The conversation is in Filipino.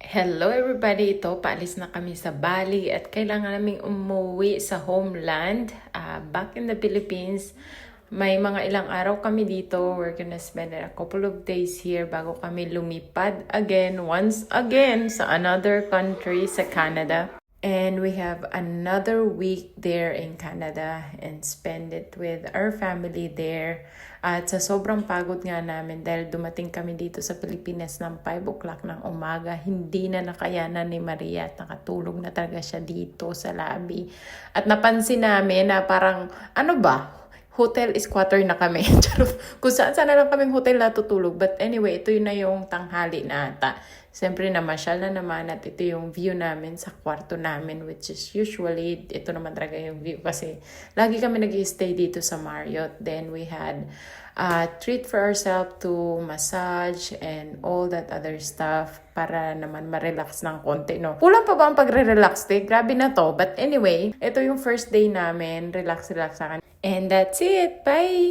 Hello everybody! Ito, paalis na kami sa Bali at kailangan naming umuwi sa homeland. Back in the Philippines, may mga ilang araw kami dito. We're gonna spend a couple of days here bago kami lumipad again, once again, sa another country, sa Canada. And we have another week there in Canada and spend it with our family there. At sa sobrang pagod nga namin dahil dumating kami dito sa Pilipinas ng 5 o'clock ng umaga, hindi na nakayanan ni Maria at nakatulog na talaga siya dito sa lobby. At napansin namin na parang, hotel squatter na kami. Kung saan na lang kaming hotel natutulog. But anyway, ito yun na yung tanghali na ata. Siyempre namasyal na naman at ito yung view namin sa kwarto namin, which is usually, ito naman talaga yung view kasi lagi kami nag-stay dito sa Marriott. Then we had a treat for ourselves to massage and all that other stuff para naman ma-relax ng konti, no? Kulang pa ba ang pagre-relax, Grabe na to. But anyway, ito yung first day namin. Relax sa akin. And that's it. Bye!